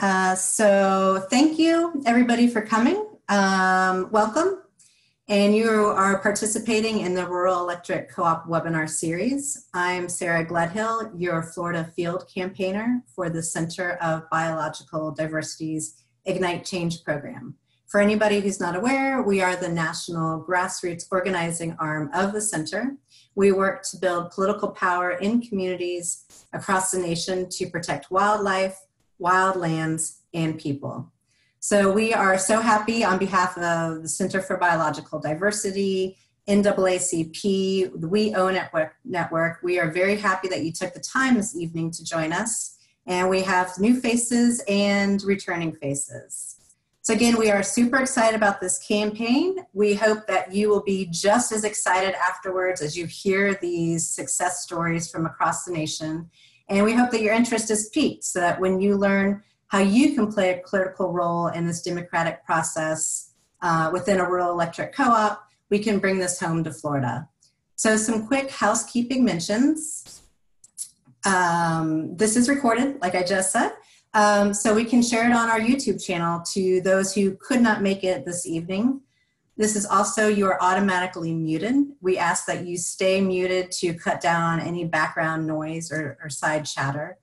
So thank you everybody for coming. Welcome. And you are participating in the Rural Electric Co-op webinar series. I'm Sarah Gledhill, your Florida field campaigner for the Center of Biological Diversity's Ignite Change program. For anybody who's not aware, we are the national grassroots organizing arm of the center. We work to build political power in communities across the nation to protect wildlife, wildlands, and people. So we are so happy on behalf of the Center for Biological Diversity, NAACP, the We Own It Network. We are very happy that you took the time this evening to join us. And we have new faces and returning faces. So again, we are super excited about this campaign. We hope that you will be just as excited afterwards as you hear these success stories from across the nation. And we hope that your interest is piqued so that when you learn how you can play a critical role in this democratic process within a rural electric co-op, we can bring this home to Florida. So some quick housekeeping mentions. This is recorded, like I just said, so we can share it on our YouTube channel to those who could not make it this evening. This is also, you are automatically muted. We ask that you stay muted to cut down on any background noise or side chatter.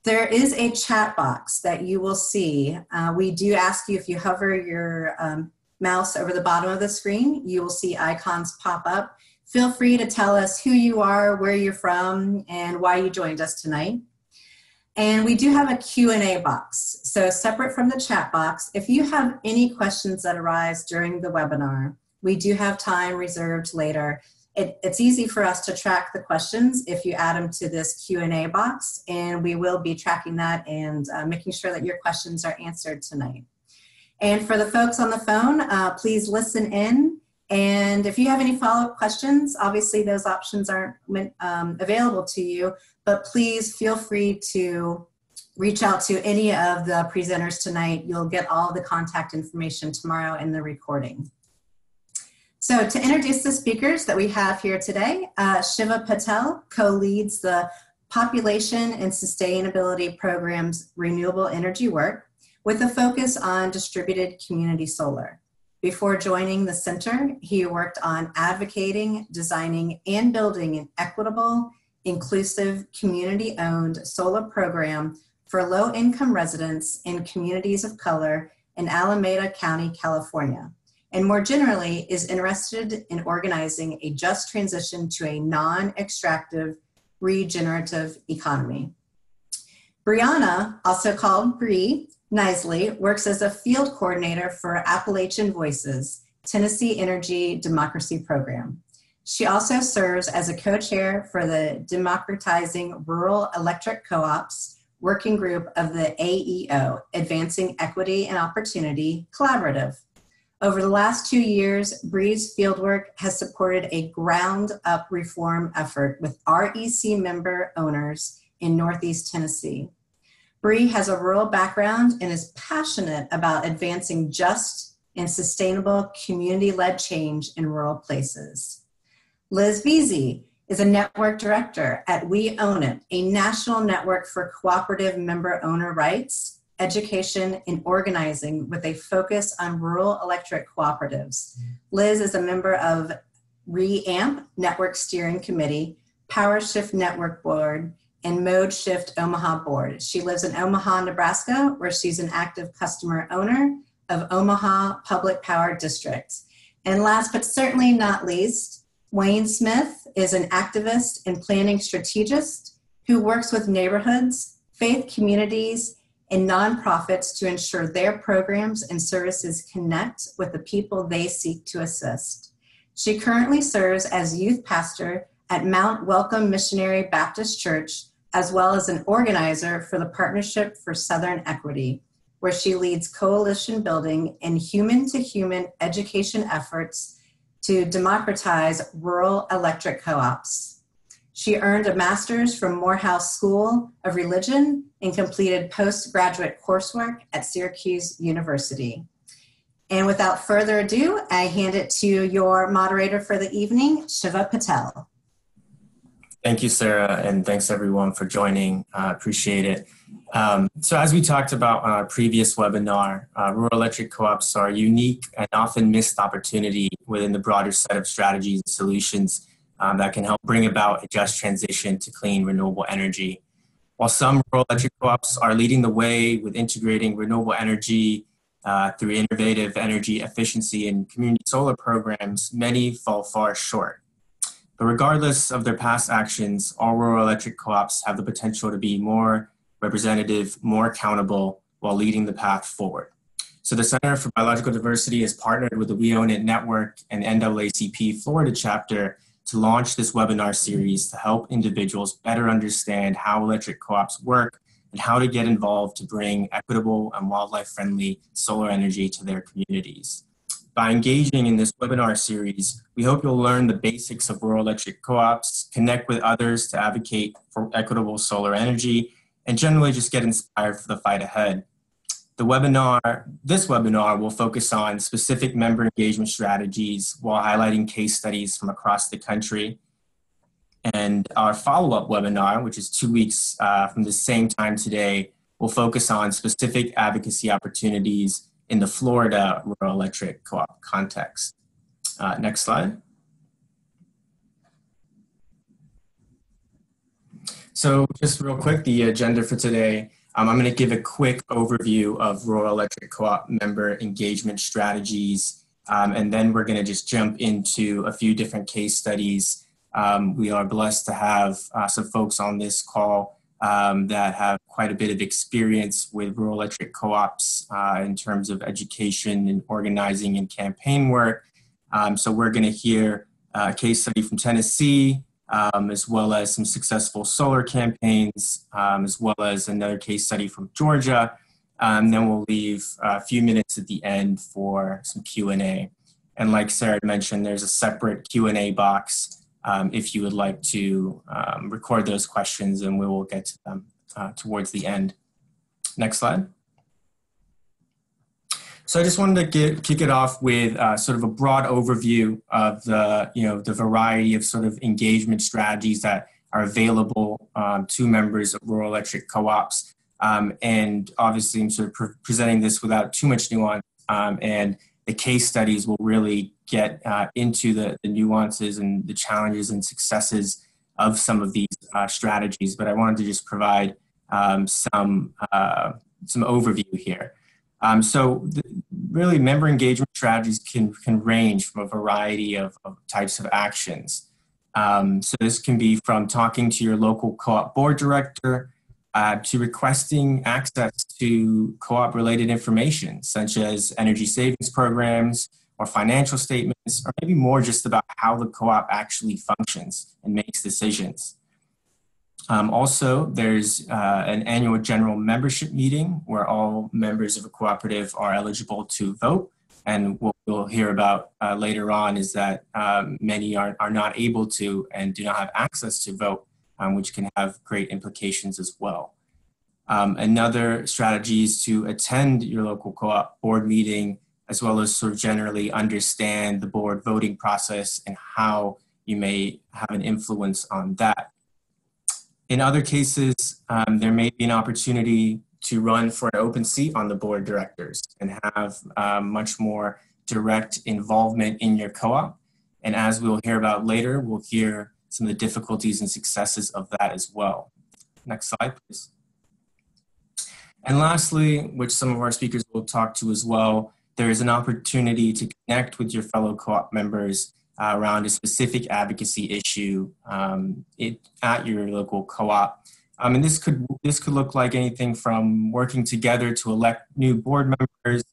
There is a chat box that you will see. We do ask you, if you hover your mouse over the bottom of the screen, you will see icons pop up. Feel free to tell us who you are, where you're from, and why you joined us tonight. And we do have a Q&A box. So separate from the chat box, if you have any questions that arise during the webinar, we do have time reserved later. It's easy for us to track the questions if you add them to this Q&A box, and we will be tracking that and making sure that your questions are answered tonight. And for the folks on the phone, please listen in. And if you have any follow-up questions, obviously those options aren't available to you, but please feel free to reach out to any of the presenters tonight. You'll get all the contact information tomorrow in the recording. So to introduce the speakers that we have here today, Shiva Patel co-leads the Population and Sustainability Program's renewable energy work with a focus on distributed community solar. Before joining the center, he worked on advocating, designing, and building an equitable, inclusive, community-owned solar program for low-income residents in communities of color in Alameda County, California, and more generally is interested in organizing a just transition to a non-extractive, regenerative economy. Brianna, also called Bree Nisley, works as a field coordinator for Appalachian Voices, Tennessee Energy Democracy Program. She also serves as a co-chair for the Democratizing Rural Electric Co-ops Working Group of the AEO, Advancing Equity and Opportunity Collaborative. Over the last 2 years, Bree's fieldwork has supported a ground-up reform effort with REC member owners in Northeast Tennessee. Bree has a rural background and is passionate about advancing just and sustainable community-led change in rural places. Liz Veazey is a network director at We Own It, a national network for cooperative member-owner rights, education, and organizing with a focus on rural electric cooperatives. Liz is a member of REAMP Network Steering Committee, Power Shift Network Board, and Mode Shift Omaha Board. She lives in Omaha, Nebraska, where she's an active customer owner of Omaha Public Power District. And last but certainly not least, Wayne Smith is an activist and planning strategist who works with neighborhoods, faith communities, and nonprofits to ensure their programs and services connect with the people they seek to assist. She currently serves as youth pastor at Mount Welcome Missionary Baptist Church, as well as an organizer for the Partnership for Southern Equity, where she leads coalition building and human-to-human education efforts to democratize rural electric co-ops. She earned a master's from Morehouse School of Religion and completed postgraduate coursework at Syracuse University. And without further ado, I hand it to your moderator for the evening, Shiva Patel. Thank you, Sarah, and thanks everyone for joining. Appreciate it. So as we talked about on our previous webinar, rural electric co-ops are a unique and often missed opportunity within the broader set of strategies and solutions that can help bring about a just transition to clean, renewable energy. While some rural electric co-ops are leading the way with integrating renewable energy through innovative energy efficiency and community solar programs, many fall far short. But regardless of their past actions, all rural electric co-ops have the potential to be more representative, more accountable, while leading the path forward. So the Center for Biological Diversity has partnered with the We Own It Network and NAACP Florida chapter to launch this webinar series to help individuals better understand how electric co-ops work and how to get involved to bring equitable and wildlife-friendly solar energy to their communities. By engaging in this webinar series, we hope you'll learn the basics of rural electric co-ops, connect with others to advocate for equitable solar energy, and generally just get inspired for the fight ahead. This webinar will focus on specific member engagement strategies while highlighting case studies from across the country. And our follow-up webinar, which is 2 weeks from the same time today, will focus on specific advocacy opportunities in the Florida rural electric co-op context. Next slide. So just real quick, the agenda for today, I'm going to give a quick overview of rural electric co-op member engagement strategies, and then we're going to just jump into a few different case studies. We are blessed to have some folks on this call that have quite a bit of experience with rural electric co-ops in terms of education and organizing and campaign work. So we're going to hear a case study from Tennessee, as well as some successful solar campaigns, as well as another case study from Georgia. Then we'll leave a few minutes at the end for some Q&A. And like Sarah mentioned, there's a separate Q&A box if you would like to record those questions, and we will get to them towards the end. Next slide. So I just wanted to kick it off with sort of a broad overview of the variety of sort of engagement strategies that are available to members of rural electric co-ops. And obviously I'm sort of presenting this without too much nuance, and the case studies will really get into the nuances and the challenges and successes of some of these strategies. But I wanted to just provide some overview here. Really member engagement strategies can range from a variety of types of actions. So this can be from talking to your local co-op board director to requesting access to co-op related information, such as energy savings programs or financial statements, or maybe more just about how the co-op actually functions and makes decisions. Also, there's an annual general membership meeting where all members of a cooperative are eligible to vote. And what we'll hear about later on is that many are not able to and do not have access to vote, which can have great implications as well. Another strategy is to attend your local co-op board meeting, as well as sort of generally understand the board voting process and how you may have an influence on that. In other cases, there may be an opportunity to run for an open seat on the board of directors and have much more direct involvement in your co-op. And as we'll hear about later, we'll hear some of the difficulties and successes of that as well. Next slide, please. And lastly, which some of our speakers will talk to as well, there is an opportunity to connect with your fellow co-op members around a specific advocacy issue at your local co-op. And this could look like anything from working together to elect new board members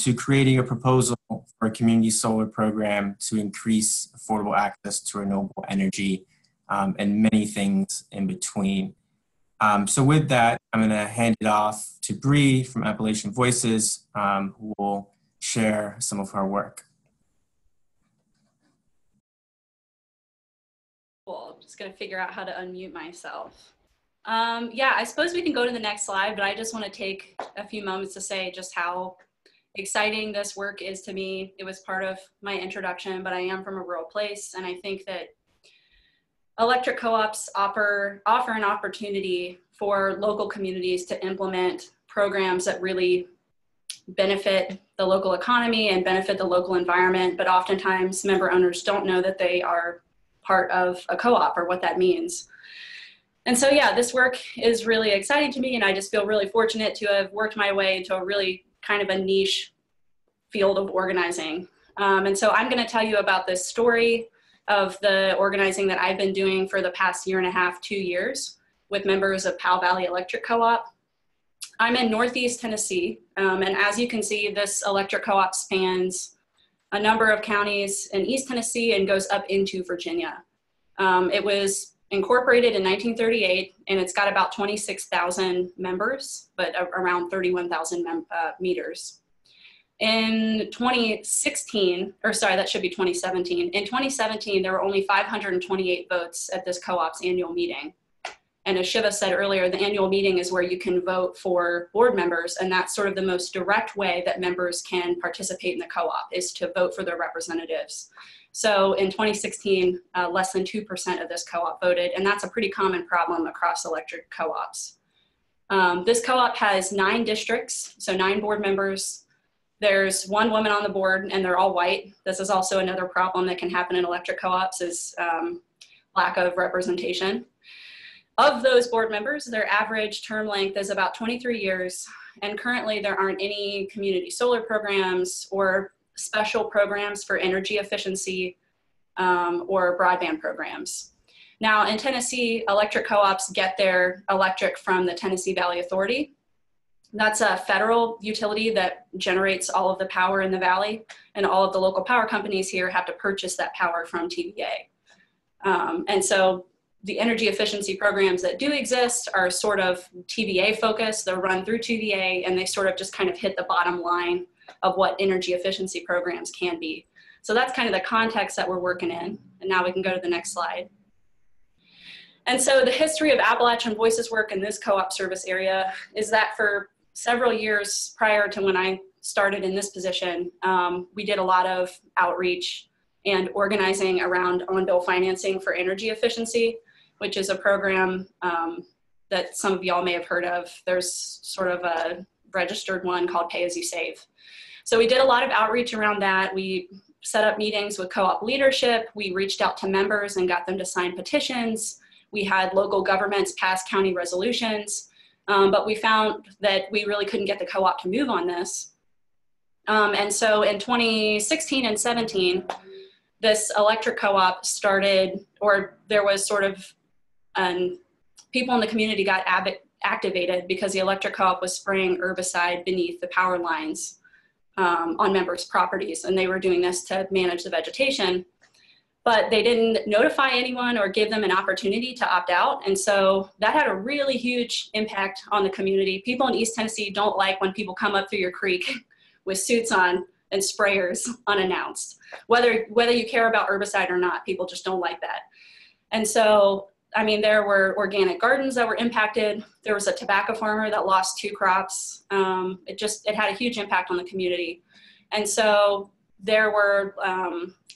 to creating a proposal for a community solar program to increase affordable access to renewable energy, and many things in between. So with that, I'm going to hand it off to Bree from Appalachian Voices, who will share some of her work. Cool. I'm just going to figure out how to unmute myself. Yeah, I suppose we can go to the next slide, but I just want to take a few moments to say just how exciting this work is to me. It was part of my introduction, but I am from a rural place, and I think that electric co-ops offer an opportunity for local communities to implement programs that really benefit the local economy and benefit the local environment, but oftentimes member owners don't know that they are part of a co-op or what that means. And so, yeah, this work is really exciting to me, and I just feel really fortunate to have worked my way into a really kind of a niche field of organizing. And so I'm going to tell you about this story of the organizing that I've been doing for the past 1.5 to 2 years with members of Powell Valley Electric Co-op. I'm in Northeast Tennessee, and as you can see, this electric co-op spans a number of counties in East Tennessee and goes up into Virginia. It was incorporated in 1938, and it's got about 26,000 members, but around 31,000 meters. In 2016, or sorry, that should be 2017. In 2017, there were only 528 votes at this co-op's annual meeting. And as Shiva said earlier, the annual meeting is where you can vote for board members, and that's sort of the most direct way that members can participate in the co-op, is to vote for their representatives. So in 2016, less than 2% of this co-op voted, and that's a pretty common problem across electric co-ops. This co-op has 9 districts, so 9 board members. There's 1 woman on the board, and they're all white. This is also another problem that can happen in electric co-ops, is lack of representation. Of those board members, their average term length is about 23 years, and currently there aren't any community solar programs or special programs for energy efficiency or broadband programs. Now in Tennessee, electric co-ops get their electric from the Tennessee Valley Authority. That's a federal utility that generates all of the power in the valley, and all of the local power companies here have to purchase that power from TVA. And so the energy efficiency programs that do exist are sort of TVA focused. They're run through TVA, and they sort of just kind of hit the bottom line of what energy efficiency programs can be. So that's kind of the context that we're working in. And now we can go to the next slide. And so the history of Appalachian Voices work in this co-op service area is that for several years prior to when I started in this position, we did a lot of outreach and organizing around on-bill financing for energy efficiency, which is a program that some of y'all may have heard of. There's sort of a registered one called Pay As You Save. So we did a lot of outreach around that. We set up meetings with co-op leadership. We reached out to members and got them to sign petitions. We had local governments pass county resolutions, but we found that we really couldn't get the co-op to move on this. And so in 2016 and 17, this electric co-op started, or there was sort of, people in the community got activated because the electric co-op was spraying herbicide beneath the power lines on members' properties, and they were doing this to manage the vegetation. But they didn't notify anyone or give them an opportunity to opt out, and so that had a really huge impact on the community. People in East Tennessee don't like when people come up through your creek with suits on and sprayers unannounced. Whether you care about herbicide or not, people just don't like that. And so, I mean, there were organic gardens that were impacted. There was a tobacco farmer that lost 2 crops. It had a huge impact on the community. And so there were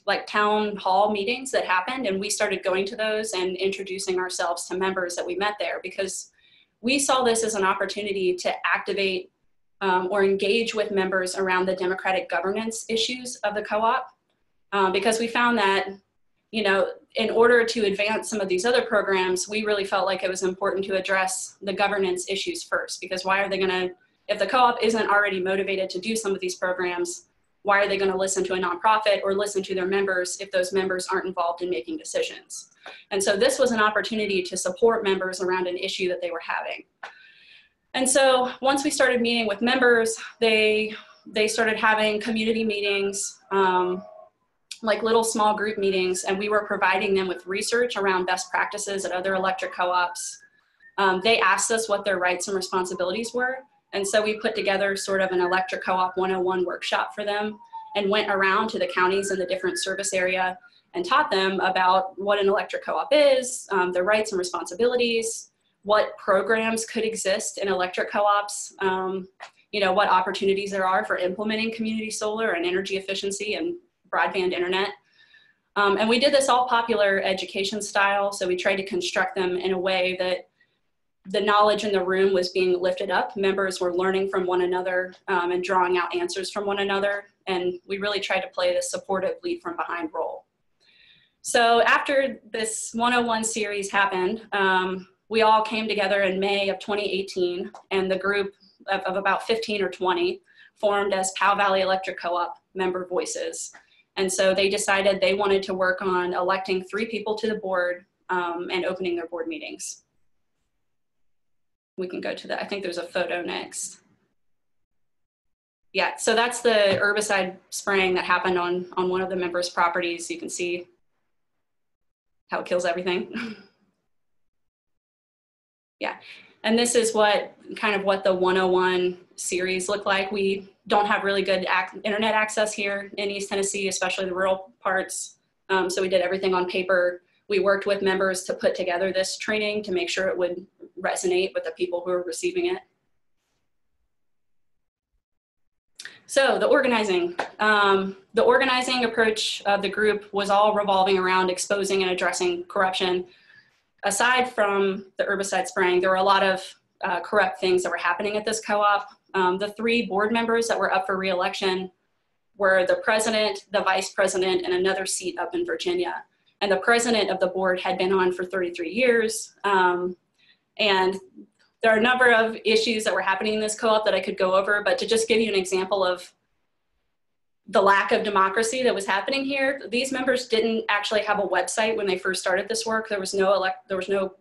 like town hall meetings that happened, and we started going to those and introducing ourselves to members that we met there, because we saw this as an opportunity to activate or engage with members around the democratic governance issues of the co-op, because we found that, you know, in order to advance some of these other programs, we really felt like it was important to address the governance issues first, because why are they gonna, if the co-op isn't already motivated to do some of these programs, why are they gonna listen to a nonprofit or listen to their members if those members aren't involved in making decisions? And so this was an opportunity to support members around an issue that they were having. And so once we started meeting with members, they started having community meetings, like little small group meetings, and we were providing them with research around best practices at other electric co-ops. They asked us what their rights and responsibilities were, and so we put together sort of an electric co-op 101 workshop for them and went around to the counties in the different service area and taught them about what an electric co-op is, their rights and responsibilities, what programs could exist in electric co-ops, you know, what opportunities there are for implementing community solar and energy efficiency and broadband internet. And we did this all popular education style. So we tried to construct them in a way that the knowledge in the room was being lifted up. Members were learning from one another and drawing out answers from one another. And we really tried to play this supportive lead from behind role. So after this 101 series happened, we all came together in May of 2018, and the group of about 15 or 20 formed as Powell Valley Electric Co-op member voices. And so they decided they wanted to work on electing 3 people to the board and opening their board meetings. We can go to that. I think there's a photo next. Yeah, so that's the herbicide spraying that happened on one of the members' properties. You can see how it kills everything. Yeah, and this is what the 101 series looked like. We don't have really good internet access here in East Tennessee, especially the rural parts. So we did everything on paper. We worked with members to put together this training to make sure it would resonate with the people who are receiving it. So the organizing. The organizing approach of the group was all revolving around exposing and addressing corruption. Aside from the herbicide spraying, there were a lot of corrupt things that were happening at this co-op. The 3 board members that were up for re-election were the president, the vice president, and another seat up in Virginia. And the president of the board had been on for 33 years. And there are a number of issues that were happening in this co-op that I could go over, but to just give you an example of the lack of democracy that was happening here, these members didn't actually have a website when they first started this work. There was no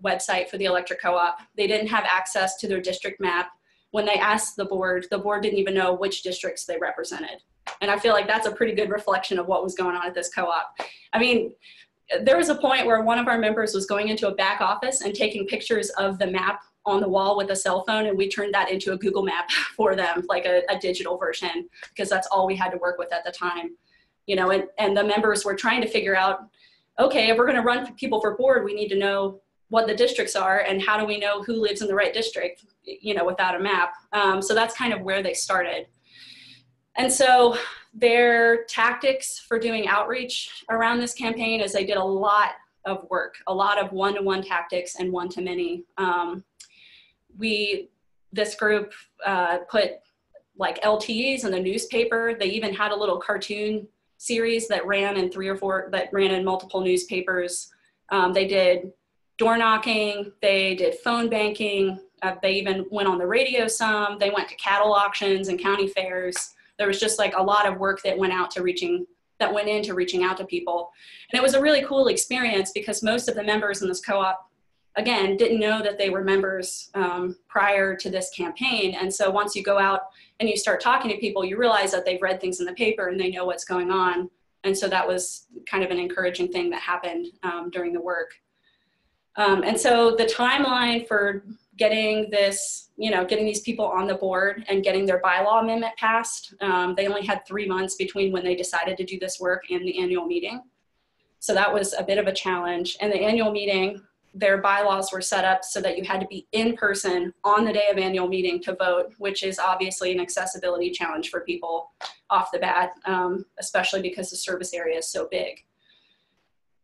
website for the electric co-op. They didn't have access to their district map. When they asked the board didn't even know which districts they represented. And I feel like that's a pretty good reflection of what was going on at this co-op. I mean, there was a point where one of our members was going into a back office and taking pictures of the map on the wall with a cell phone, and we turned that into a Google map for them, like a digital version, because that's all we had to work with at the time. You know, and the members were trying to figure out, okay, if we're gonna run people for board, we need to know what the districts are and how do we know who lives in the right district, you know, without a map. So that's kind of where they started. And so their tactics for doing outreach around this campaign is they did a lot of work, a lot of one-to-one tactics and one-to-many. This group put like LTEs in the newspaper. They even had a little cartoon series that ran in multiple newspapers. They did door knocking, they did phone banking, they even went on the radio some, they went to cattle auctions and county fairs. There was just like a lot of work that went into reaching out to people. And it was a really cool experience because most of the members in this co-op, again, didn't know that they were members prior to this campaign. And so once you go out and you start talking to people, you realize that they've read things in the paper and they know what's going on. And so that was kind of an encouraging thing that happened during the work. And so the timeline for getting this, getting these people on the board and getting their bylaw amendment passed, they only had 3 months between when they decided to do this work and the annual meeting. So that was a bit of a challenge. And the annual meeting, their bylaws were set up so that you had to be in person on the day of annual meeting to vote, which is obviously an accessibility challenge for people off the bat, especially because the service area is so big.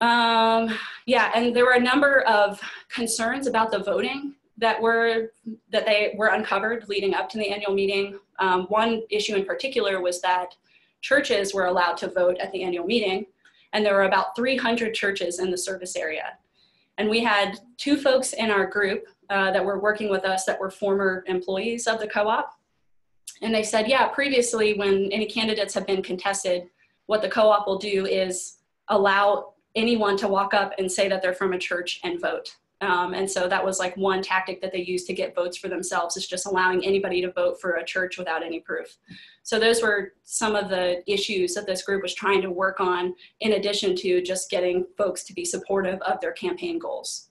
Yeah, and there were a number of concerns about the voting that they were uncovered leading up to the annual meeting. One issue in particular was that churches were allowed to vote at the annual meeting, and there were about 300 churches in the service area. And we had 2 folks in our group that were working with us that were former employees of the co-op. And they said, yeah, previously when any candidates have been contested, what the co-op will do is allow anyone to walk up and say that they're from a church and vote. And so that was like one tactic that they used to get votes for themselves, is just allowing anybody to vote for a church without any proof. So those were some of the issues that this group was trying to work on, in addition to just getting folks to be supportive of their campaign goals.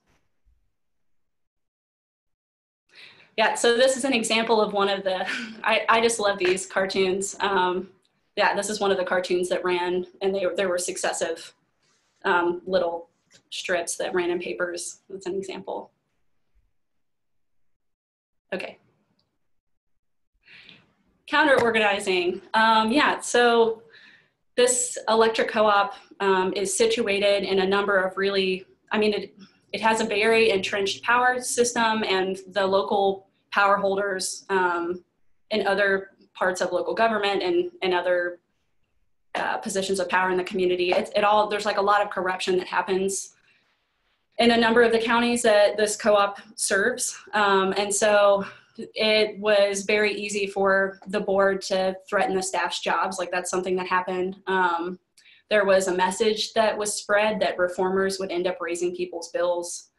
Yeah, so this is an example of one of the, I just love these cartoons. Yeah, this is one of the cartoons that ran, and there were successive little strips that ran in papers. That's an example. Okay. Counter organizing. Yeah, so This electric co-op is situated in a number of really, it has a very entrenched power system, and the local power holders in other parts of local government and other positions of power in the community. There's like a lot of corruption that happens in a number of the counties that this co-op serves. And so it was very easy for the board to threaten the staff's jobs. Like, that's something that happened. There was a message that was spread that reformers would end up raising people's bills.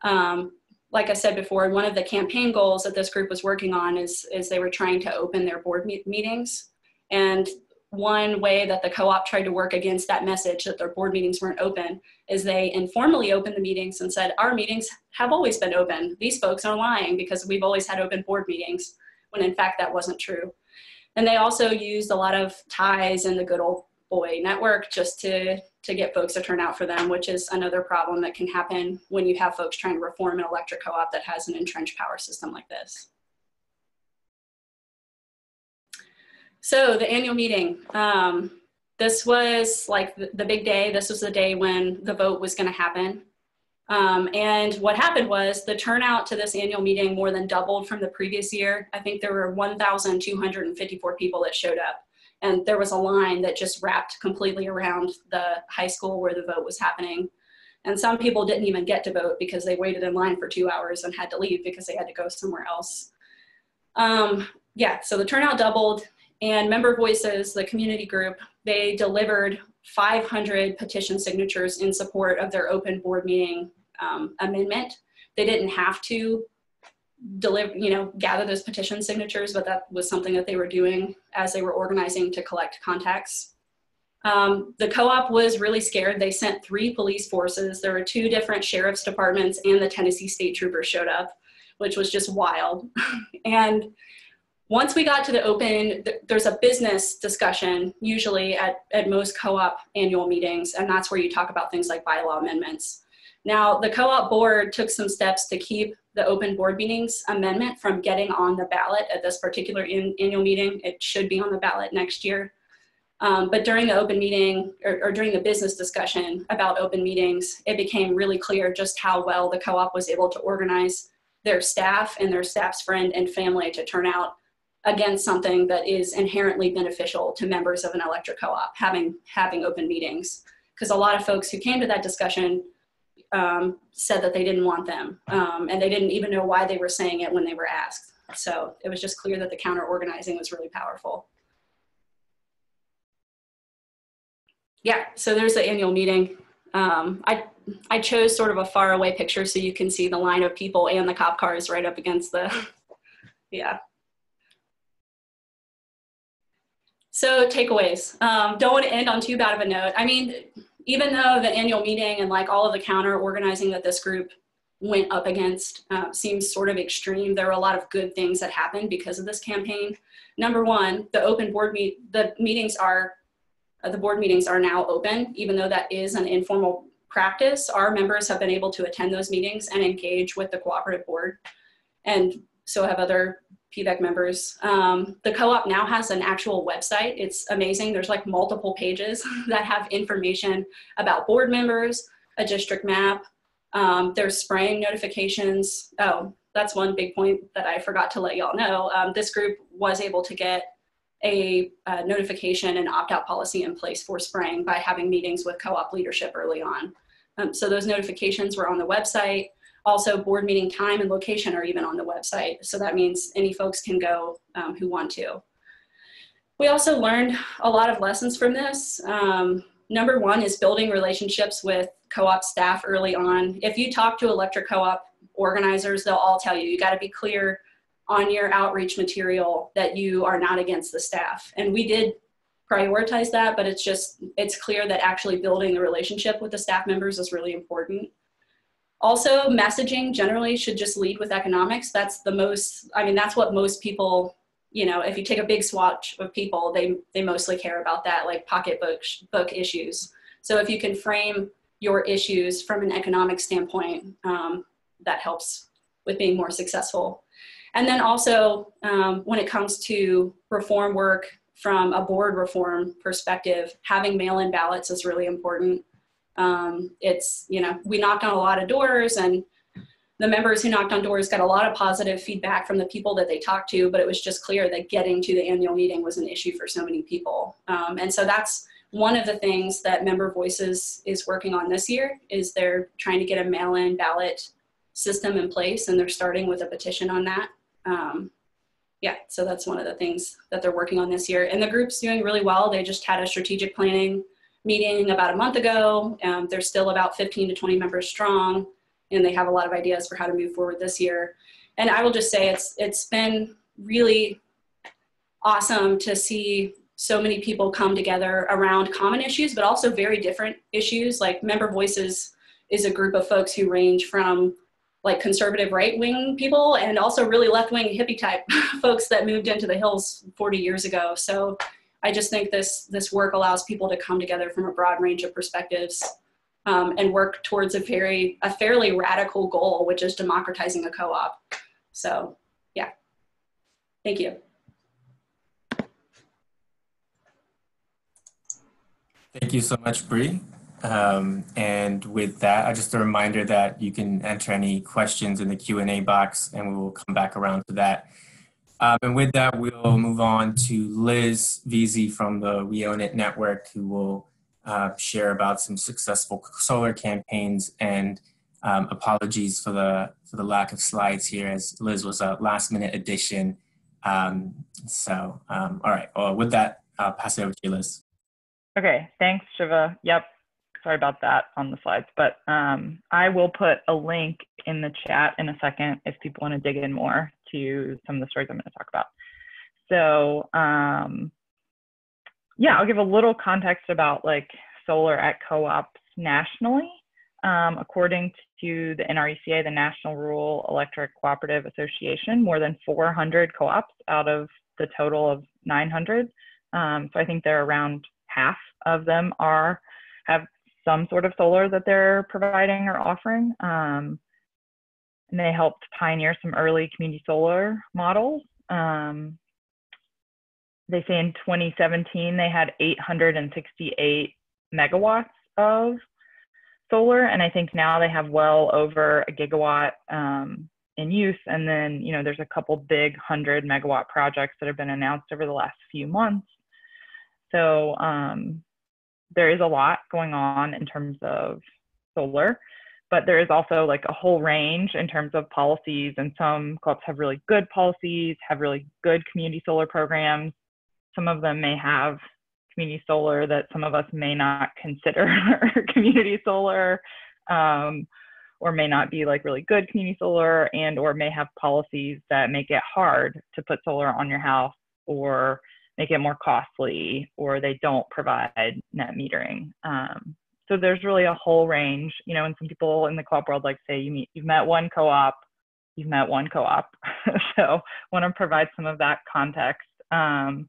Like I said before, one of the campaign goals that this group was working on is they were trying to open their board meetings. And one way that the co-op tried to work against that message that their board meetings weren't open is they informally opened the meetings and said, our meetings have always been open. These folks are lying because we've always had open board meetings, when in fact that wasn't true. And they also used a lot of ties in the good old boy network just to get folks to turn out for them, which is another problem that can happen when you have folks trying to reform an electric co-op that has an entrenched power system like this. So the annual meeting, this was like the big day. This was the day when the vote was going to happen. And what happened was the turnout to this annual meeting more than doubled from the previous year. I think there were 1,254 people that showed up. And there was a line that just wrapped completely around the high school where the vote was happening. And some people didn't even get to vote because they waited in line for 2 hours and had to leave because they had to go somewhere else. Yeah, so the turnout doubled. And Member Voices, the community group, they delivered 500 petition signatures in support of their open board meeting amendment. They didn't have to gather those petition signatures, but that was something that they were doing as they were organizing to collect contacts. The co-op was really scared. They sent 3 police forces. There were 2 different sheriff's departments, and the Tennessee State Troopers showed up, which was just wild. And once we got to the open, there's a business discussion usually at most co-op annual meetings, and that's where you talk about things like bylaw amendments. Now, the co-op board took some steps to keep the open board meetings amendment from getting on the ballot at this particular annual meeting. It should be on the ballot next year. But during the open meeting, or during the business discussion about open meetings, it became really clear just how well the co-op was able to organize their staff and their staff's friend and family to turn out against something that is inherently beneficial to members of an electric co-op, having open meetings. Because a lot of folks who came to that discussion said that they didn't want them, and they didn't even know why they were saying it when they were asked. So it was just clear that the counter-organizing was really powerful. Yeah, so there's the annual meeting. I chose sort of a far away picture so you can see the line of people and the cop cars right up against the, yeah. So takeaways, don't want to end on too bad of a note. I mean, even though the annual meeting and like all of the counter organizing that this group went up against seems sort of extreme, there were a lot of good things that happened because of this campaign. Number one, the open board the board meetings are now open, even though that is an informal practice. Our members have been able to attend those meetings and engage with the cooperative board, and so have other PVEC members. The co-op now has an actual website. It's amazing. There's like multiple pages that have information about board members, a district map. There's spraying notifications. Oh, that's one big point that I forgot to let y'all know. This group was able to get a notification and opt-out policy in place for spraying by having meetings with co-op leadership early on. So those notifications were on the website. Also, board meeting time and location are even on the website. So that means any folks can go who want to. We also learned a lot of lessons from this. Number one is building relationships with co-op staff early on. If you talk to electric co-op organizers, they'll all tell you, you gotta be clear on your outreach material that you are not against the staff. And we did prioritize that, but it's clear that actually building the relationship with the staff members is really important. Also, messaging generally should just lead with economics. That's that's what most people, if you take a big swatch of people, they mostly care about that, like pocketbook issues. So if you can frame your issues from an economic standpoint, that helps with being more successful. And then also, when it comes to reform work, from a board reform perspective, having mail-in ballots is really important. It's, you know, we knocked on a lot of doors, and the members who knocked on doors got a lot of positive feedback from the people that they talked to, but it was just clear that getting to the annual meeting was an issue for so many people. And so that's one of the things that Member Voices is working on this year, is they're trying to get a mail-in ballot system in place, and they're starting with a petition on that. Yeah, so that's one of the things that they're working on this year. And the group's doing really well. They just had a strategic planning meeting about a month ago. They're still about 15 to 20 members strong, and they have a lot of ideas for how to move forward this year. And I will just say it's been really awesome to see so many people come together around common issues, but also very different issues. Like Member Voices is a group of folks who range from like conservative right-wing people and also really left-wing hippie type folks that moved into the hills 40 years ago. So I just think this work allows people to come together from a broad range of perspectives and work towards a fairly radical goal, which is democratizing a co-op. So yeah, thank you. Thank you so much, Bree. And with that, just a reminder that you can enter any questions in the Q&A box, and we will come back around to that. And with that, we'll move on to Liz Veazey from the We Own It Network, who will share about some successful solar campaigns. And apologies for the lack of slides here, as Liz was a last-minute addition. All right, well, with that, I'll pass it over to you, Liz. Okay, thanks, Shiva. Yep, sorry about that on the slides, but I will put a link in the chat in a second if people want to dig in more to some of the stories I'm going to talk about. So yeah, I'll give a little context about like solar at co-ops nationally. According to the NRECA, the National Rural Electric Cooperative Association, more than 400 co-ops out of the total of 900. So I think they're around half of them have some sort of solar that they're providing or offering. And they helped pioneer some early community solar models. They say in 2017, they had 868 megawatts of solar. And I think now they have well over a gigawatt in use. And then, you know, there's a couple big 100 megawatt projects that have been announced over the last few months. So there is a lot going on in terms of solar, but there is also like a whole range in terms of policies, and some co-ops have really good policies, have really good community solar programs. Some of them may have community solar that some of us may not consider community solar, or may not be like really good community solar, and or may have policies that make it hard to put solar on your house, or make it more costly, or they don't provide net metering. So there's really a whole range, you know, and some people in the co-op world like say, you've met one co-op, you've met one co-op. So want to provide some of that context. But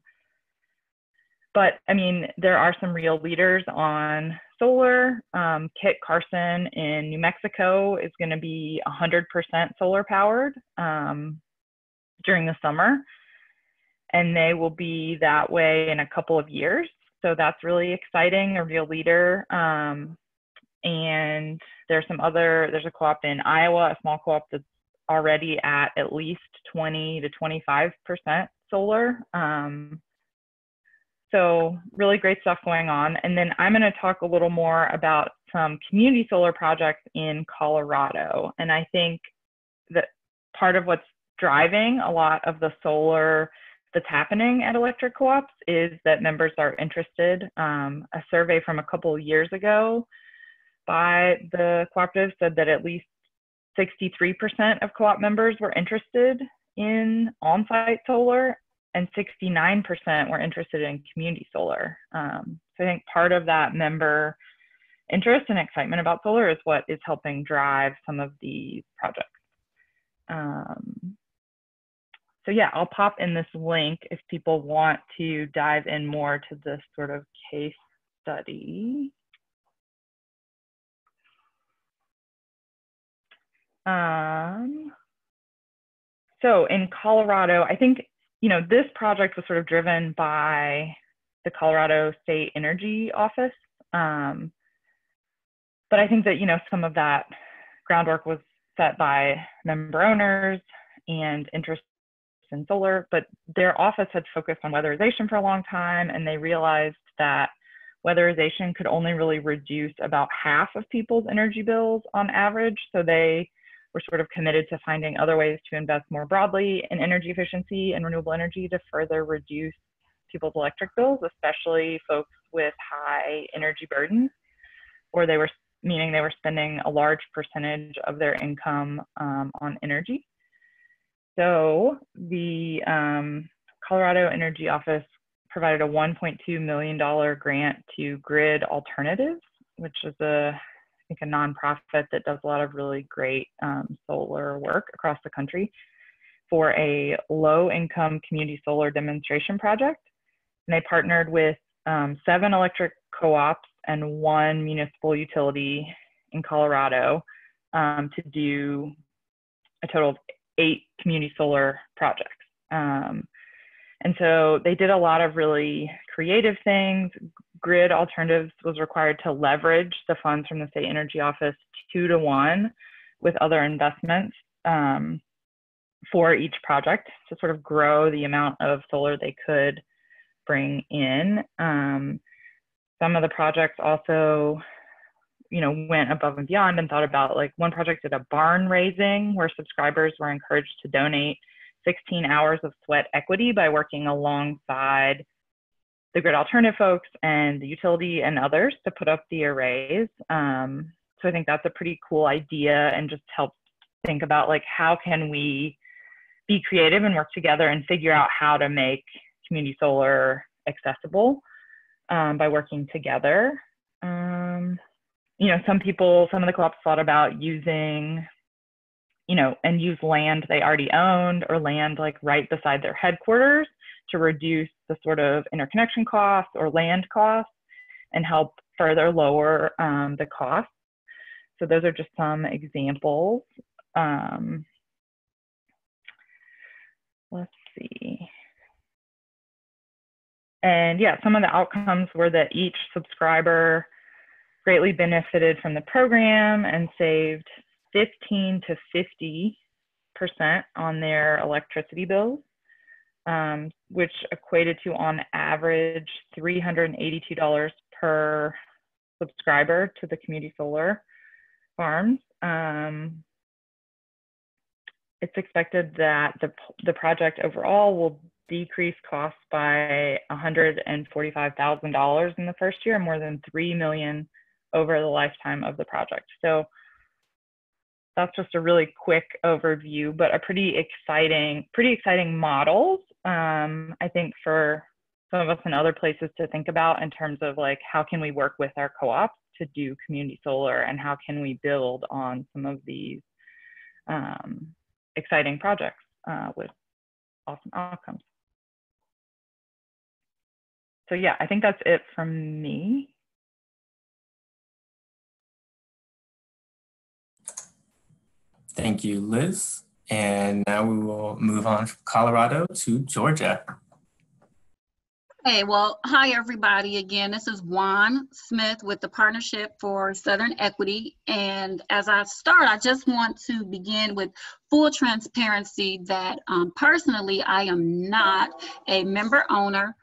I mean, there are some real leaders on solar. Kit Carson in New Mexico is going to be 100% solar powered during the summer. And they will be that way in a couple of years. So that's really exciting, a real leader. And there's a co-op in Iowa, a small co-op that's already at least 20 to 25% solar. So really great stuff going on. And then I'm going to talk a little more about some community solar projects in Colorado. And I think that part of what's driving a lot of the solar that's happening at electric co-ops is that members are interested. A survey from a couple of years ago by the cooperative said that at least 63% of co-op members were interested in on-site solar, and 69% were interested in community solar. So I think part of that member interest and excitement about solar is what is helping drive some of these projects. So yeah, I'll pop in this link if people want to dive in more to this sort of case study. So in Colorado, I think this project was sort of driven by the Colorado State Energy Office. But I think that, some of that groundwork was set by member owners and interest in solar, but their office had focused on weatherization for a long time, and they realized that weatherization could only really reduce about half of people's energy bills on average. So they were sort of committed to finding other ways to invest more broadly in energy efficiency and renewable energy to further reduce people's electric bills, especially folks with high energy burdens, or they were spending a large percentage of their income on energy. So the Colorado Energy Office provided a $1.2 million grant to Grid Alternatives, which is I think a nonprofit that does a lot of really great solar work across the country, for a low-income community solar demonstration project. And they partnered with 7 electric co-ops and 1 municipal utility in Colorado to do a total of 8 community solar projects. And so they did a lot of really creative things. Grid Alternatives was required to leverage the funds from the State Energy Office 2-to-1 with other investments for each project to sort of grow the amount of solar they could bring in. Some of the projects also, went above and beyond and thought about, like, one project did a barn raising where subscribers were encouraged to donate 16 hours of sweat equity by working alongside the Grid Alternative folks and the utility and others to put up the arrays. So I think that's a pretty cool idea, and just helps think about, like, how can we be creative and work together and figure out how to make community solar accessible by working together. Some of the co-ops thought about using, and use land they already owned or land like right beside their headquarters to reduce the sort of interconnection costs or land costs and help further lower the cost. So those are just some examples. Let's see. And yeah, some of the outcomes were that each subscriber greatly benefited from the program and saved 15 to 50% on their electricity bills, which equated to, on average, $382 per subscriber to the community solar farms. It's expected that the project overall will decrease costs by $145,000 in the first year, more than $3 million over the lifetime of the project. So that's just a really quick overview, but a pretty exciting models, I think, for some of us in other places to think about in terms of, like, how can we work with our co-ops to do community solar, and how can we build on some of these exciting projects with awesome outcomes. So yeah, I think that's it from me. Thank you, Liz. And now we will move on from Colorado to Georgia. Hey, well, hi, everybody. Again, this is Juan Smith with the Partnership for Southern Equity. And as I start, I just want to begin with full transparency that personally, I am not a member owner.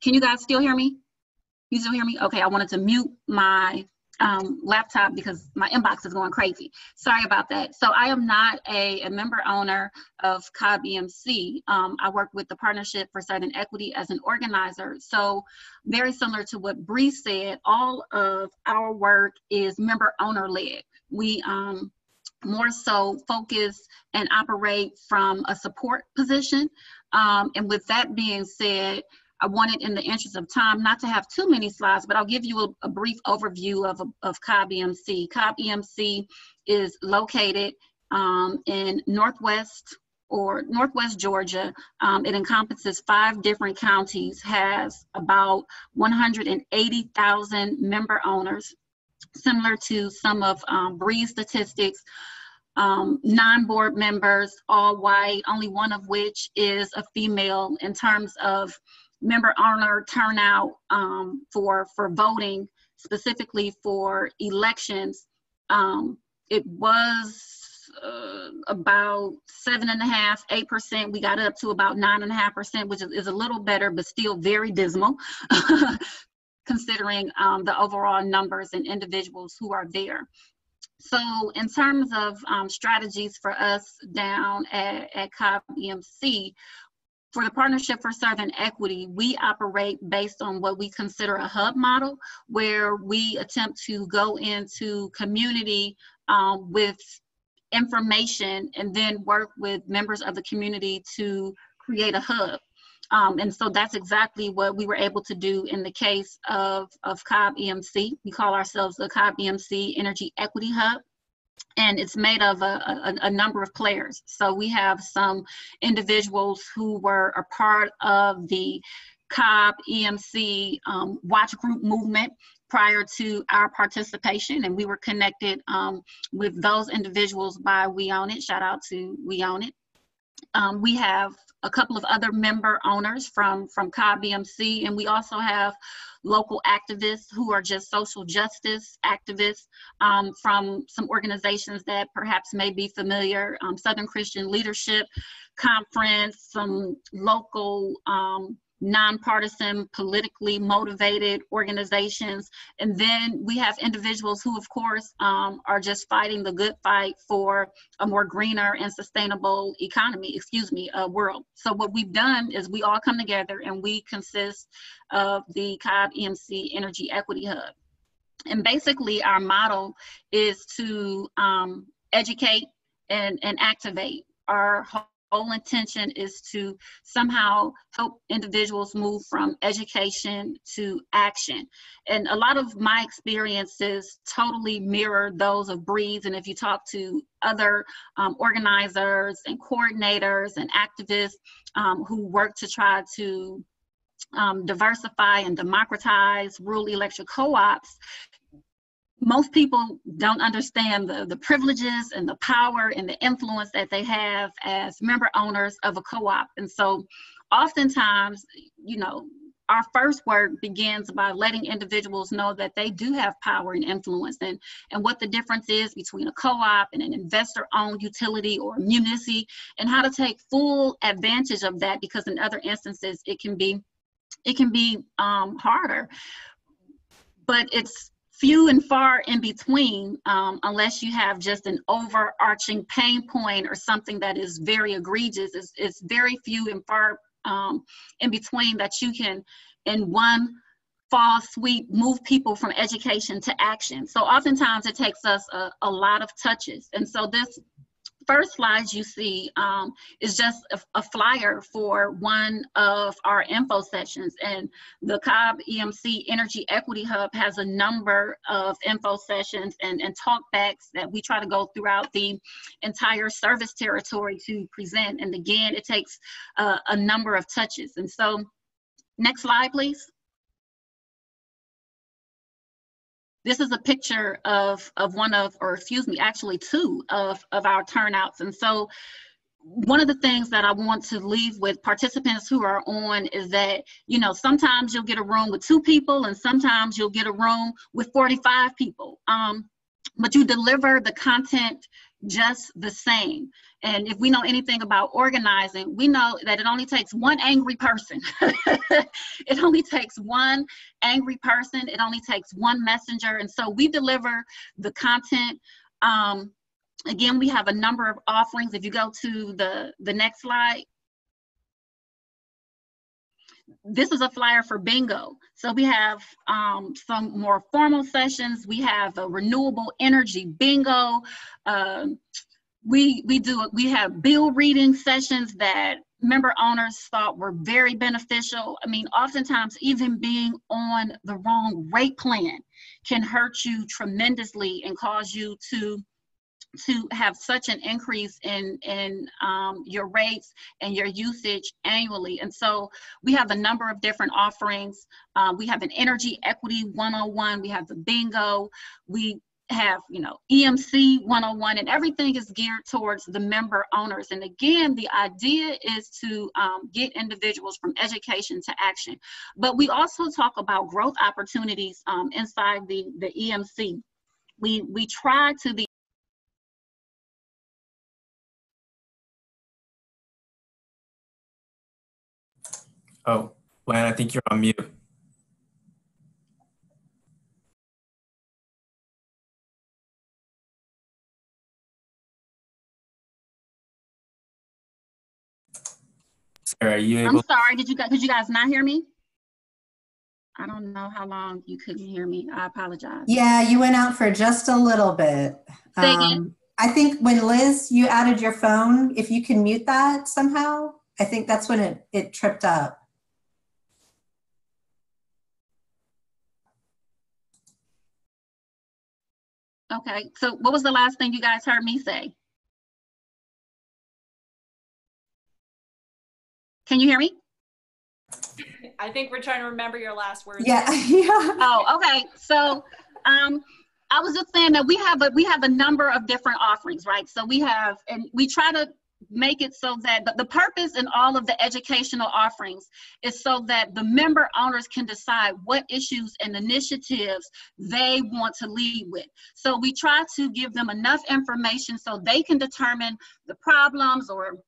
Can you guys still hear me? You still hear me? Okay, I wanted to mute my laptop because my inbox is going crazy. Sorry about that. So I am not a member owner of COBB. I work with the Partnership for Southern Equity as an organizer. So very similar to what Bree said, all of our work is member owner led. We more so focus and operate from a support position. And with that being said, I wanted, in the interest of time, not to have too many slides, but I'll give you a brief overview of COBB. COBB is located in Northwest Georgia. It encompasses 5 different counties, has about 180,000 member owners. Similar to some of Bree's statistics, non-board members, all white, only one of which is a female. In terms of member owner turnout for voting, specifically for elections, it was about 7.5%, 8%. We got up to about 9.5%, which is a little better, but still very dismal, considering the overall numbers and individuals who are there. So in terms of strategies for us down at COBB, for the Partnership for Southern Equity, we operate based on what we consider a hub model, where we attempt to go into community with information and then work with members of the community to create a hub. And so that's exactly what we were able to do in the case of COBB. We call ourselves the COBB Energy Equity Hub, and it's made of a number of players. So we have some individuals who were a part of the COBB watch group movement prior to our participation, and we were connected with those individuals by We Own It. Shout out to We Own It. We have a couple of other member owners from COBB, and we also have local activists who are just social justice activists from some organizations that perhaps may be familiar, Southern Christian Leadership Conference, some local nonpartisan, politically motivated organizations. And then we have individuals who, of course, are just fighting the good fight for a more greener and sustainable world. So what we've done is we all come together and we consist of the COBB Energy Equity Hub. And basically our model is to educate and activate. Our whole intention is to somehow help individuals move from education to action. And a lot of my experiences totally mirror those of Breeze. And if you talk to other organizers and coordinators and activists who work to try to diversify and democratize rural electric co-ops, most people don't understand the privileges and the power and the influence that they have as member owners of a co-op. And so oftentimes, you know, our first work begins by letting individuals know that they do have power and influence, and what the difference is between a co-op and an investor-owned utility or a municipality, and how to take full advantage of that, because in other instances it can be harder. But it's few and far in between, unless you have just an overarching pain point or something that is very egregious. It's very few and far in between that you can, in one fall sweep, move people from education to action. So oftentimes it takes us a lot of touches. And so this first slide you see is just a flyer for one of our info sessions, and the COBB Energy Equity Hub has a number of info sessions and talkbacks that we try to go throughout the entire service territory to present. And again, it takes a number of touches. And so next slide, please. This is a picture of one of, or excuse me, actually two of our turnouts. And so one of the things that I want to leave with participants who are on is that, you know, sometimes you'll get a room with 2 people and sometimes you'll get a room with 45 people. But you deliver the content just the same. And if we know anything about organizing, we know that it only takes one angry person. It only takes one angry person. It only takes one messenger. And so we deliver the content. Again, we have a number of offerings. If you go to the next slide, this is a flyer for bingo. So we have some more formal sessions. We have a renewable energy bingo. We have bill reading sessions that member owners thought were very beneficial. I mean, oftentimes even being on the wrong rate plan can hurt you tremendously and cause you to have such an increase in your rates and your usage annually. And so we have a number of different offerings. We have an Energy Equity 101. We have the bingo. We have, EMC 101, and everything is geared towards the member owners. And again, the idea is to get individuals from education to action. But we also talk about growth opportunities inside the EMC. We try to be. Oh, Glenn, I think you're on mute. Sarah, are you able? I'm sorry, could you guys not hear me? I don't know how long you couldn't hear me. I apologize. Yeah, you went out for just a little bit. Say again? I think when Liz, you added your phone, if you can mute that somehow, I think that's when it tripped up. Okay, so what was the last thing you guys heard me say? Can you hear me? I think we're trying to remember your last words. Yeah. Oh, okay. So I was just saying that we have a number of different offerings, right? So we have, and we try to make it so that the purpose in all of the educational offerings is so that the member owners can decide what issues and initiatives they want to lead with. So we try to give them enough information so they can determine the problems or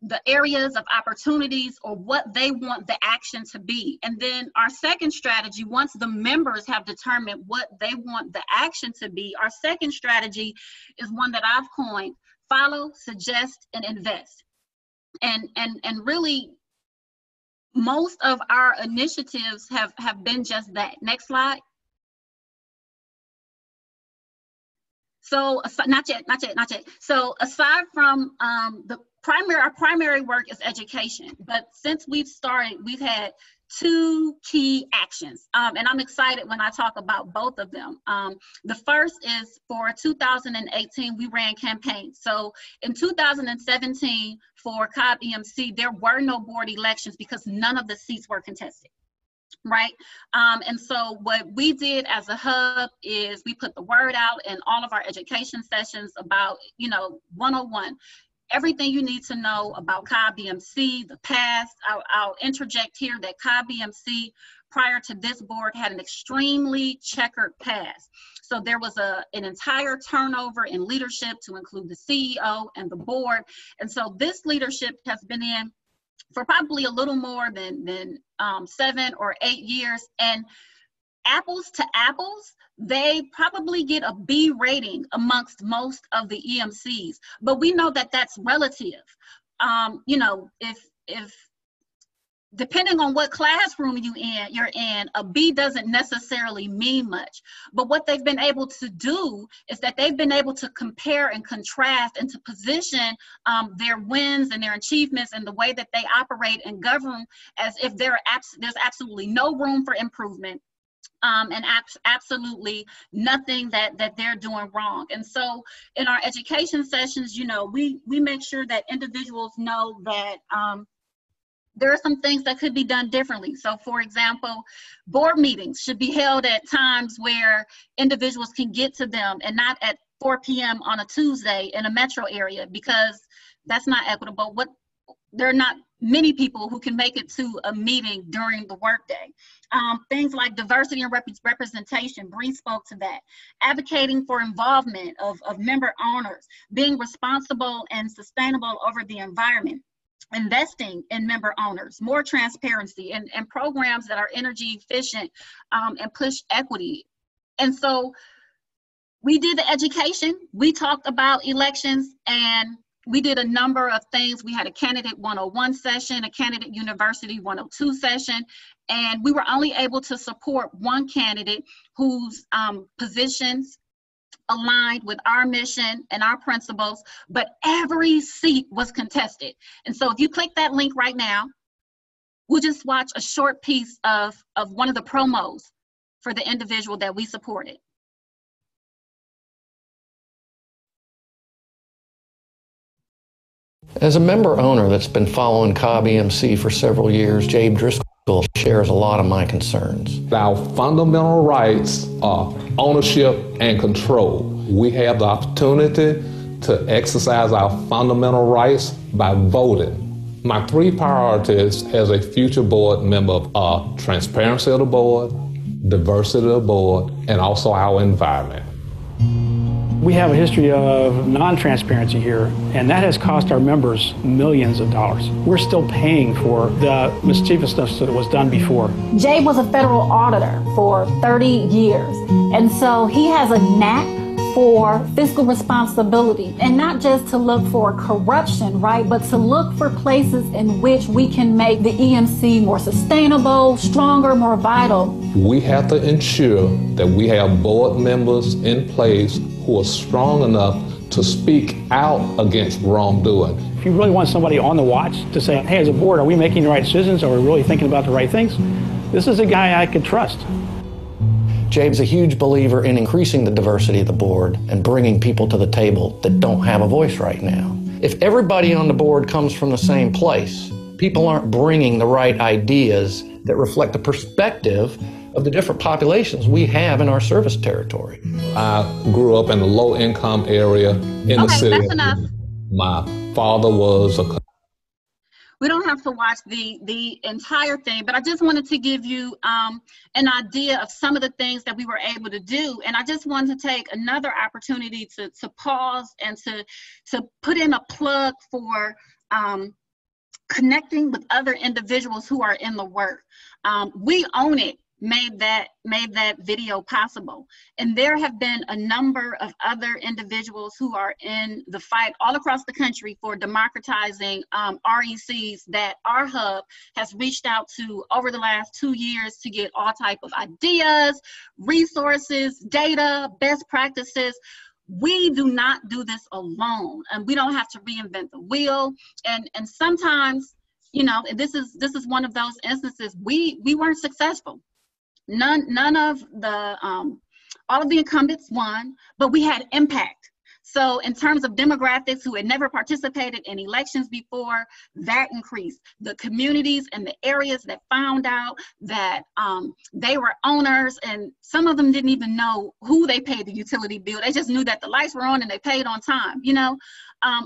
the areas of opportunities or what they want the action to be. And then our second strategy, once the members have determined what they want the action to be, our second strategy is one that I've coined: follow, suggest, and invest. And really, most of our initiatives have been just that. Next slide. So not yet. So aside from our primary work is education, but since we've started, we've had two key actions, and I'm excited when I talk about both of them. The first is for 2018, we ran campaigns. So in 2017 for COBB EMC, there were no board elections because none of the seats were contested. Right. And so what we did as a hub is we put the word out in all of our education sessions about, 101, everything you need to know about COBB EMC, the past. I'll interject here that COBB EMC prior to this board had an extremely checkered past. So there was an entire turnover in leadership to include the CEO and the board. And so this leadership has been in for probably a little more than 7 or 8 years, and apples to apples, they probably get a B rating amongst most of the EMCs. But we know that that's relative. If depending on what classroom you're in, a B doesn't necessarily mean much. But what they've been able to do is that they've been able to compare and contrast and to position their wins and their achievements and the way that they operate and govern as if there's absolutely no room for improvement. And absolutely nothing that they're doing wrong. And so in our education sessions, we make sure that individuals know that there are some things that could be done differently. So for example, board meetings should be held at times where individuals can get to them and not at 4 p.m. on a Tuesday in a metro area, because that's not equitable. There are not many people who can make it to a meeting during the workday. Things like diversity and representation, Bree spoke to that. Advocating for involvement of member owners, being responsible and sustainable over the environment, investing in member owners, more transparency, and programs that are energy efficient and push equity. And so we did the education, we talked about elections, and we did a number of things. We had a candidate 101 session, a candidate university 102 session, and we were only able to support one candidate whose positions aligned with our mission and our principles, but every seat was contested. And so if you click that link right now, we'll just watch a short piece of one of the promos for the individual that we supported. As a member owner that's been following COBB EMC for several years, Jabe Driscoll shares a lot of my concerns. Our fundamental rights are ownership and control. We have the opportunity to exercise our fundamental rights by voting. My 3 priorities as a future board member are transparency of the board, diversity of the board, and also our environment. We have a history of non-transparency here, and that has cost our members millions of dollars. We're still paying for the mischievousness that was done before. Jay was a federal auditor for 30 years, and so he has a knack for fiscal responsibility, and not just to look for corruption, right, but to look for places in which we can make the EMC more sustainable, stronger, more vital. We have to ensure that we have board members in place who are strong enough to speak out against wrongdoing. If you really want somebody on the watch to say, hey, as a board, are we making the right decisions? Are we really thinking about the right things? This is a guy I could trust. Jabe's a huge believer in increasing the diversity of the board and bringing people to the table that don't have a voice right now. If everybody on the board comes from the same place, people aren't bringing the right ideas that reflect the perspective of the different populations we have in our service territory. I grew up in a low-income area in the city. Okay, that's enough. My father was a... We don't have to watch the entire thing, but I just wanted to give you an idea of some of the things that we were able to do. And I just wanted to take another opportunity to pause and to put in a plug for connecting with other individuals who are in the work. We Own It made that video possible, and there have been a number of other individuals who are in the fight all across the country for democratizing RECs that our hub has reached out to over the last 2 years to get all type of ideas, resources, data, best practices. We do not do this alone, and we don't have to reinvent the wheel. And sometimes, you know, this is one of those instances we weren't successful. None of the all of the incumbents won, but we had impact. So in terms of demographics who had never participated in elections before, that increased. The communities and the areas that found out that they were owners, and some of them didn't even know who they paid the utility bill. They just knew that the lights were on and they paid on time, you know.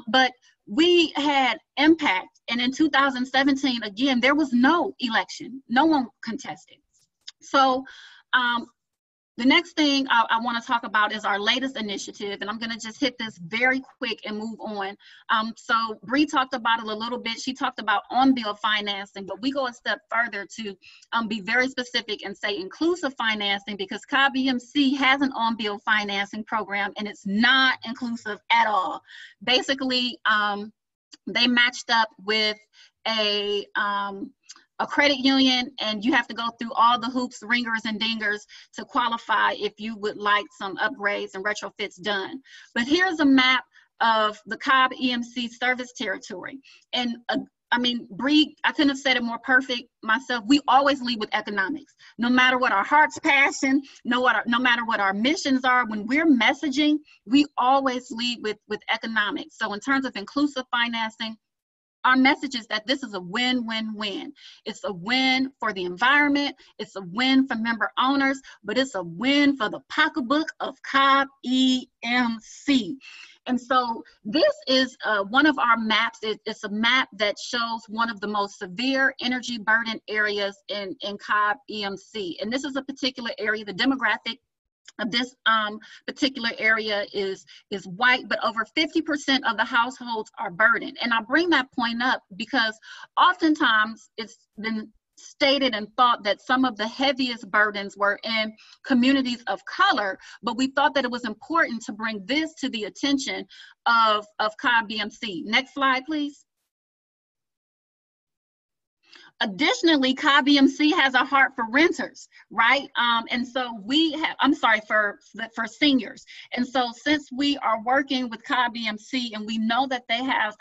But we had impact. And in 2017, again, there was no election. No one contested. So the next thing I want to talk about is our latest initiative, and I'm going to just hit this very quick and move on. So Bree talked about it a little bit. She talked about on-bill financing, but we go a step further to be very specific and say inclusive financing, because COBB has an on-bill financing program, and it's not inclusive at all. Basically, they matched up with a credit union, and you have to go through all the hoops, ringers, and dingers to qualify if you would like some upgrades and retrofits done. But here's a map of the COBB EMC service territory. And I mean, Bree, I couldn't have said it more perfect myself. We always lead with economics. No matter what our heart's passion, no matter what our missions are, when we're messaging, we always lead with economics. So in terms of inclusive financing, our message is that this is a win-win-win. It's a win for the environment, it's a win for member owners, but it's a win for the pocketbook of COBB EMC. And so this is one of our maps. It's a map that shows one of the most severe energy burden areas in COBB EMC. And this is a particular area, the demographic of this particular area is white, but over 50% of the households are burdened. And I bring that point up because oftentimes it's been stated and thought that some of the heaviest burdens were in communities of color, but we thought that it was important to bring this to the attention of COBB EMC. Next slide, please. Additionally, COBB EMC has a heart for renters, right? And so we have, I'm sorry, for seniors. And so since we are working with COBB EMC and we know that they have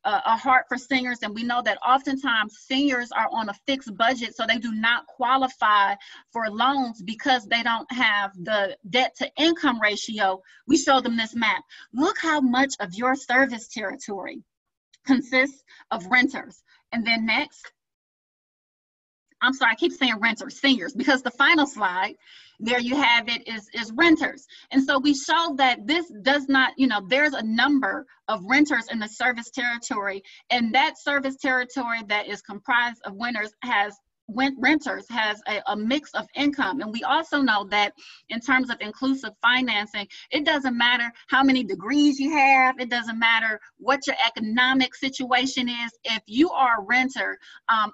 a heart for seniors, and we know that oftentimes seniors are on a fixed budget, so they do not qualify for loans because they don't have the debt to income ratio, we show them this map. Look how much of your service territory consists of renters. And then next. I'm sorry, I keep saying renters, seniors, because the final slide, there you have it, is renters. And so we showed that this does not, there's a number of renters in the service territory, and that service territory that is comprised of renters has a mix of income. And we also know that in terms of inclusive financing, it doesn't matter how many degrees you have, it doesn't matter what your economic situation is. If you are a renter,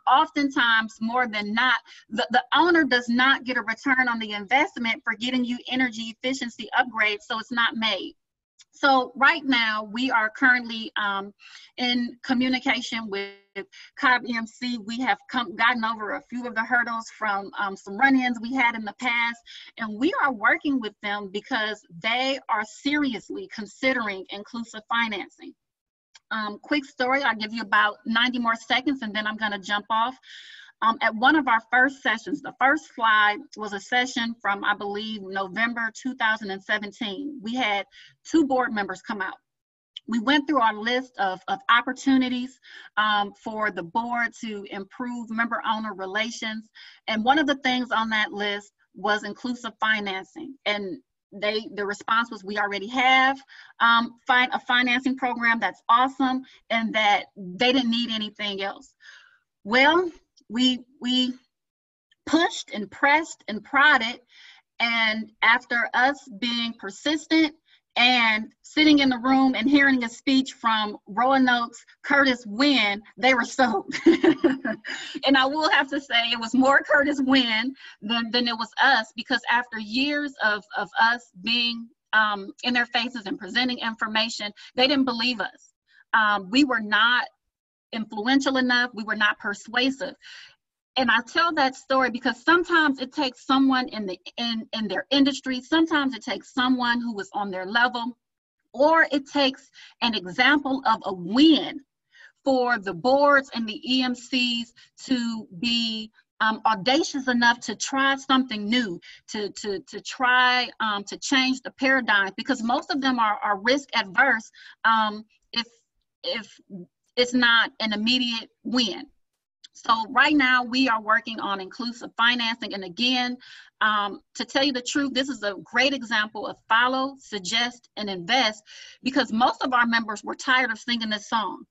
oftentimes more than not, the owner does not get a return on the investment for getting you energy efficiency upgrades, so it's not made. So right now, we are currently in communication with COBB EMC. We have gotten over a few of the hurdles from some run-ins we had in the past, and we are working with them because they are seriously considering inclusive financing. Quick story, I'll give you about 90 more seconds and then I'm gonna jump off. At one of our first sessions, the first slide was a session from, I believe, November 2017. We had 2 board members come out. We went through our list of opportunities for the board to improve member-owner relations. And one of the things on that list was inclusive financing. And the response was, we already have a financing program that's awesome, and that they didn't need anything else. Well, we pushed and pressed and prodded, and after us being persistent and sitting in the room and hearing a speech from Roanoke's Curtis Wynn, they were sold. And I will have to say it was more Curtis Wynn than it was us, because after years of us being in their faces and presenting information, they didn't believe us. We were not influential enough, we were not persuasive. And I tell that story because sometimes it takes someone in their industry, sometimes it takes someone who was on their level, or it takes an example of a win for the boards and the EMCs to be audacious enough to try something new, to try to change the paradigm, because most of them are risk adverse if it's not an immediate win. So right now we are working on inclusive financing. And again, to tell you the truth, this is a great example of follow, suggest, and invest, because most of our members were tired of singing this song.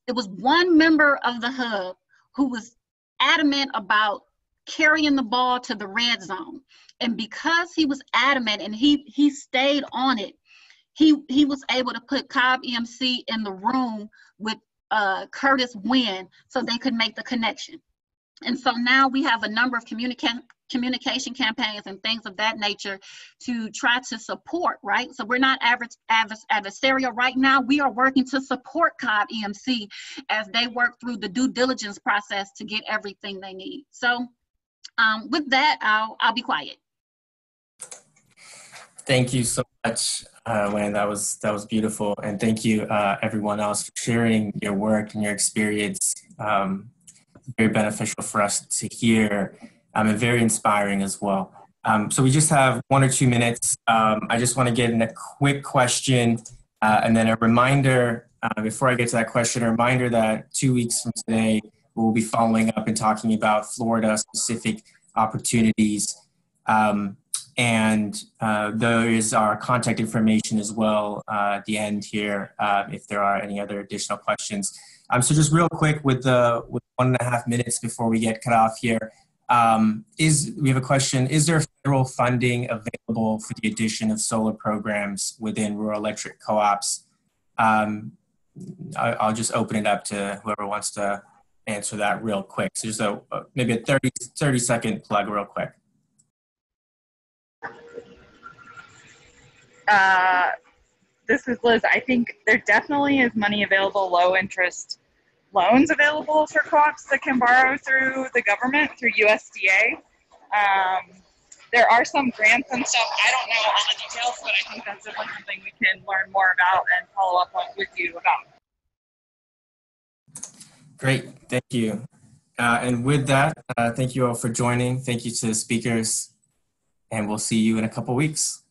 It was one member of the hub who was adamant about carrying the ball to the red zone. And because he was adamant and he stayed on it, he was able to put COBB EMC in the room with Curtis Wynn so they could make the connection. And so now we have a number of communication campaigns and things of that nature to try to support, right? So we're not adversarial right now. We are working to support COBB EMC as they work through the due diligence process to get everything they need. So with that, I'll be quiet. Thank you so much, Lynn. That was beautiful, and thank you everyone else for sharing your work and your experience. Very beneficial for us to hear, and very inspiring as well. So we just have 1 or 2 minutes. I just want to get in a quick question, and then a reminder before I get to that question. A reminder that 2 weeks from today we'll be following up and talking about Florida-specific opportunities. And there is our contact information as well at the end here if there are any other additional questions. So just real quick with 1.5 minutes before we get cut off here, we have a question. Is there federal funding available for the addition of solar programs within rural electric co-ops? I'll just open it up to whoever wants to answer that real quick. So just maybe a 30-second plug real quick. This is Liz. I think there definitely is money available, low interest loans available for co-ops that can borrow through the government, through USDA. There are some grants and stuff. I don't know all the details, but I think that's definitely something we can learn more about and follow up with you about. Great, thank you. And with that, thank you all for joining. Thank you to the speakers, and we'll see you in a couple weeks.